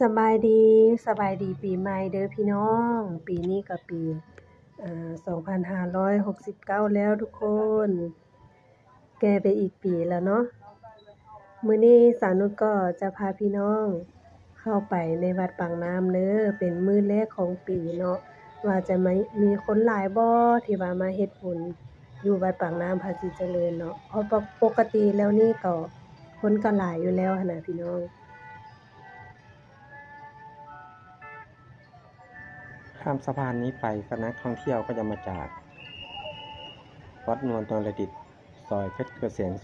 สบายดีปีใหม่เด้อพี่น้องปีนี้ก็ปี2569แล้วทุกคนแก่ไปอีกปีแล้วเนาะมื้อนี้สาวนุชก็จะพาพี่น้องเข้าไปในวัดปากน้ำเด้อเป็นมื้อแรกของปีเนาะว่าจะมีคนหลายบ่ที่ว่ามาเฮ็ดบุญอยู่วัดปากน้ำภาษีเจริญเนาะเพราะปกติแล้วนี่ก็คนก็หลายอยู่แล้วหั้นน่ะพี่น้อง ข้ามสะพานนี้ไปก็นักท่องเที่ยวก็จะมาจากวัดนวลนรดิตซอยเพชรเกษม19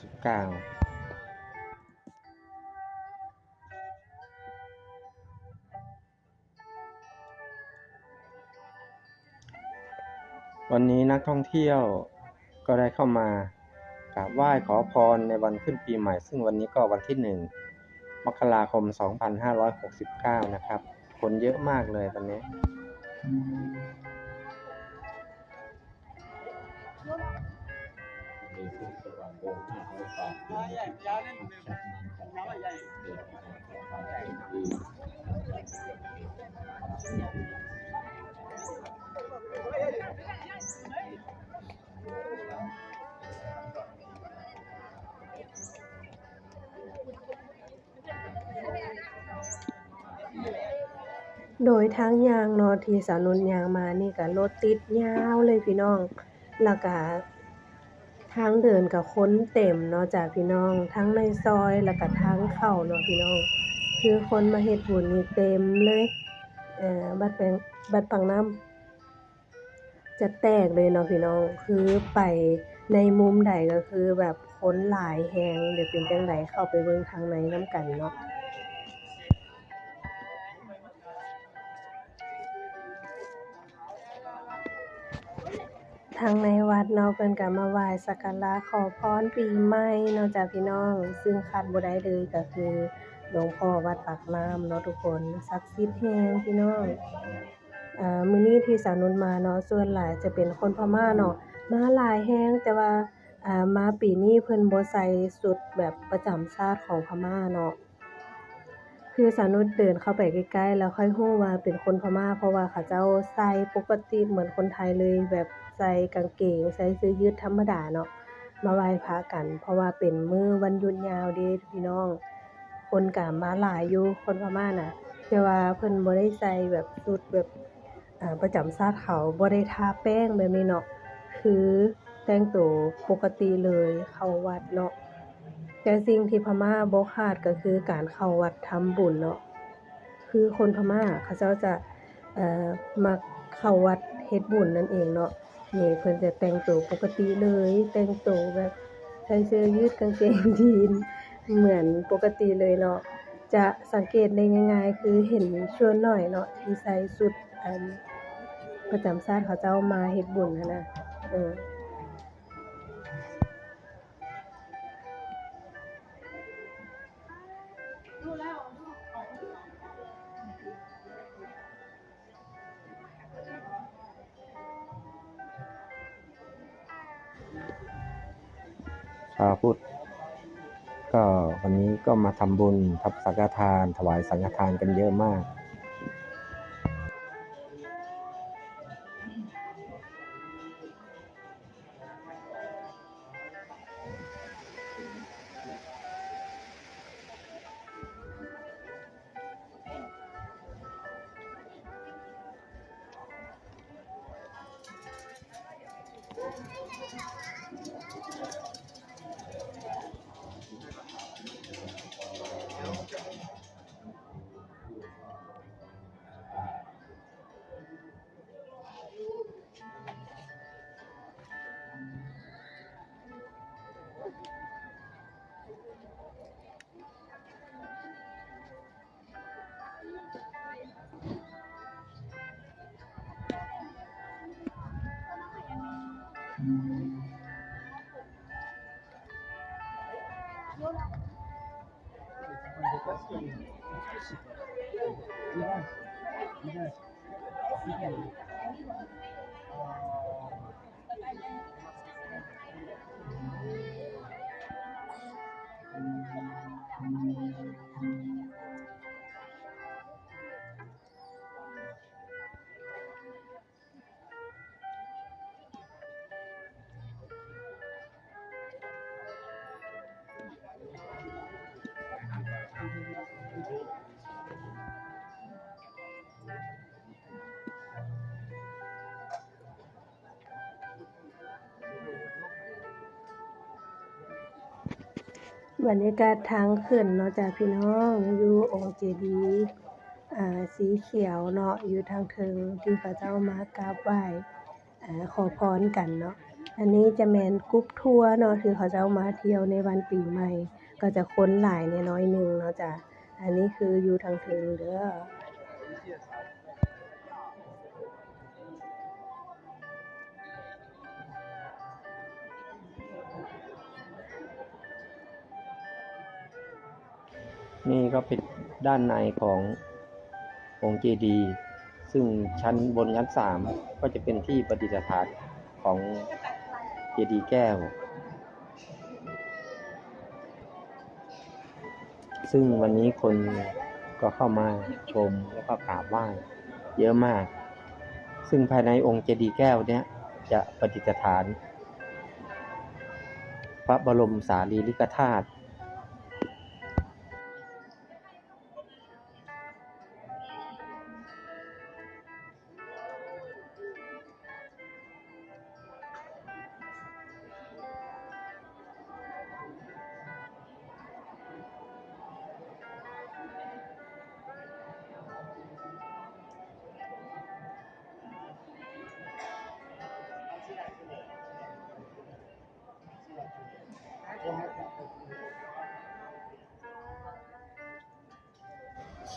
วันนี้นักท่องเที่ยวก็ได้เข้ามากราบไหว้ขอพรในวันขึ้นปีใหม่ซึ่งวันนี้ก็วันที่1 มกราคม 2569นะครับคนเยอะมากเลยวันนี้โดยทางย่างเนาะที่สาวนุชย่างมานี่ก็รถติดยาวเลยพี่น้องแล้วก็ทางเดินก็คนเต็มเนาะจ้ะพี่น้องทั้งในซอยแล้วก็ทางเข้าเนาะพี่น้องคือคนมาเฮ็ดบุญนี่เต็มเลยบัดปากน้ำจะแตกเลยเนาะพี่น้องคือไปในมุมใดก็คือแบบคนหลายแฮงเดี๋ยวเป็นจั่งใดเข้าไปเบิ่งข้างในนำกันเนาะ ทางในวัดเนาะเพิ่นก็มาไหว้สักการะขอพรปีใหม่เนาะจ้ะพี่น้องซึ่งขาดบ่ได้เลยก็คือหลวงพ่อวัดปากน้ำเนาะทุกคนศักดิ์สิทธิ์แรงพี่น้องมื้อนี้ที่สาวนุชมาเนาะส่วนหลายจะเป็นคนพม่าเนาะมาหลายแรงแต่ว่ามาปีนี้เพิ่นบ่ใส่ชุดแบบประจำชาติของพม่าเนาะคือสาวนุชเดินเข้าไปใกล้ๆแล้วค่อยรู้ว่าเป็นคนพม่าเพราะว่าเขาเจ้าใส่ปกติเหมือนคนไทยเลยแบบใส่กางเกงใส่เสื้อยืดธรรมดาเนาะมาไหว้พระกันเพราะว่าเป็นมื้อวันหยุดยาวเด้พี่น้องคนก็มาหลายอยู่คนพม่าน่ะแต่ว่าเพิ่นบ่ได้ใส่แบบชุดแบบประจำชาติเขาบ่ได้ทาแป้งแบบนี้เนาะคือแต่งตัวปกติเลยเข้าวัดเนาะแต่สิ่งที่พม่าบ่ขาดก็คือการเข้าวัดทำบุญเนาะคือคนพม่าเขาเจ้าจะมักเข้าวัดเฮ็ดบุญนั่นเองเนาะนี่เพิ่นจะแต่งตัวปกติเลยแต่งตัวแบบใส่เสื้อยืดกางเกงยีนส์เหมือนปกติเลยเนาะจะสังเกตได้ง่ายๆคือเห็นส่วนน้อยเนาะที่ใส่ชุดประจำชาติเขาเจ้ามาเฮ็ดบุญหั้นน่ะชาวพุทธก็วันนี้ก็มาทำบุญทำสังฆทานถวายสังฆทานกันเยอะมาก บรรยากาศทางขึ้นเนาะจ้ะพี่น้องอยู่องค์เจดีย์สีเขียวเนาะอยู่ทางเทิงที่เขาเจ้ามากราบไหว้ขอพรกันเนาะอันนี้จะแม่นกรุ๊ปทัวร์เนาะที่เขาเจ้ามาเที่ยวในวันปีใหม่ก็จะคนหลายแน่น้อยหนึงเนาะจ้ะอันนี้คืออยู่ทางเทิงเด้อ นี่ก็เป็นด้านในขององค์เจดีย์ซึ่งชั้นบนชั้น3ก็จะเป็นที่ประดิษฐานของเจดีย์แก้วซึ่งวันนี้คนก็เข้ามาชมแล้วก็กราบไหว้เยอะมากซึ่งภายในองค์เจดีย์แก้วเนี้ยจะประดิษฐานพระบรมสารีริกธาตุ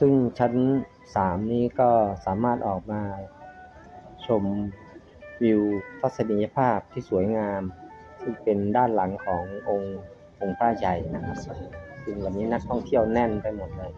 ซึ่งชั้น3นี้ก็สามารถออกมาชมวิวทัศนียภาพที่สวยงามซึ่งเป็นด้านหลังขององค์พระใหญ่นะครับซึ่งวันนี้นักท่องเที่ยวแน่นไปหมดเลย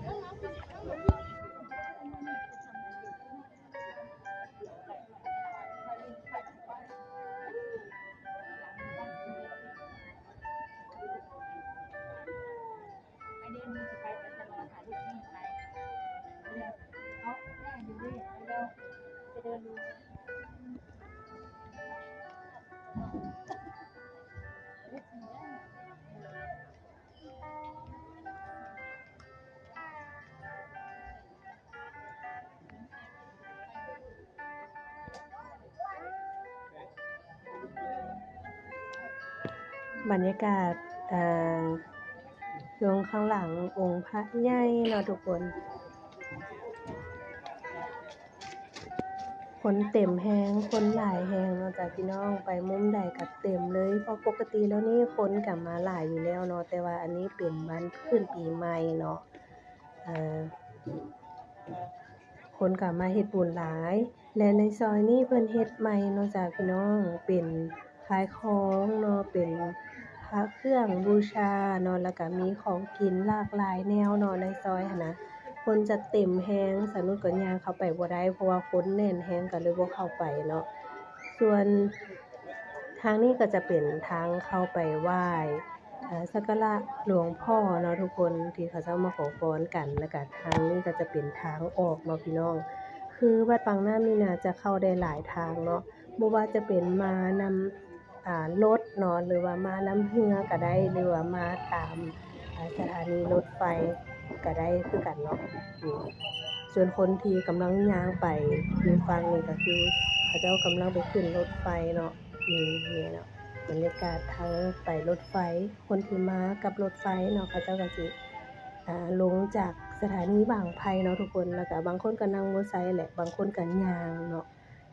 บรรยากาศตรงข้างหลังองค์พระใหญ่เนาะทุกคนคนเต็มแฮงคนหลายแฮงเนาะจ้ะพี่น้องไปมุมใดก็เต็มเลยเพราะปกติแล้วนี่คนก็มาหลายอยู่แล้วเนาะแต่ว่าอันนี้เป็นวันขึ้นปีใหม่เนาะคนก็มาเฮ็ดบุญหลายและในซอยนี้เพิ่นเฮ็ดใหม่เนาะจ้ะพี่น้องเป็นขายของเนาะเป็นพระเครื่องบูชาเนาะแล้วก็มีของกินหลากหลายแนวเนาะในซอยหั้นนะคนจะเต็มแฮงสนุกก็ย่างเข้าไปบ่ได้เพราะว่าคนแน่นแฮงก็เลยบ่เข้าไปเนาะส่วนทางนี้ก็จะเป็นทางเข้าไปไหว้สักการะหลวงพ่อเนาะทุกคนที่เขาเจ้ามาขอพรกันแล้วก็ทางนี้ก็จะเป็นทางออกเนาะพี่น้องคือวัดปางน้ำนี่น่าจะเข้าได้หลายทางเนาะบ่ว่าจะเป็นมานำรถเนาะหรือว่ามาลำเรือก็ได้หรือว่ามาตามสถานีรถไฟก็ได้คือกันเนาะส่วนคนที่กำลังย่างไปอยู่ฝั่งนี้ก็คือเขาเจ้ากำลังไปขึ้นรถไฟเนาะนี่เนาะบรรยากาศทางไปรถไฟคนที่มากับรถไฟเนาะเขาเจ้าก็สิลงจากสถานีบางไผ่เนาะทุกคนแล้วก็บางคนก็นั่งมอไซค์แหละบางคนก็ย่างเนาะ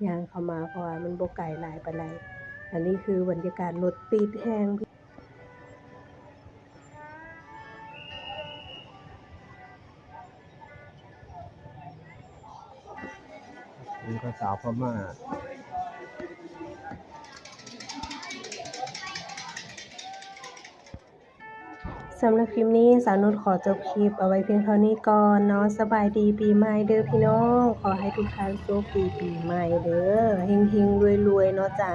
ย่างเข้ามาเพราะว่ามันบ่ไกลหลายปานใดอันนี้คือบรรยากาศรถติดแฮงนี่ก็สาวพม่าสำหรับคลิปนี้สาวนุชขอจบคลิปเอาไว้เพียงเท่านี้ก่อนเนาะสบายดีปีใหม่เด้อพี่น้องขอให้ทุกท่านโชคดีปีใหม่เด้อเฮงๆรวยๆเนาะจ้ะ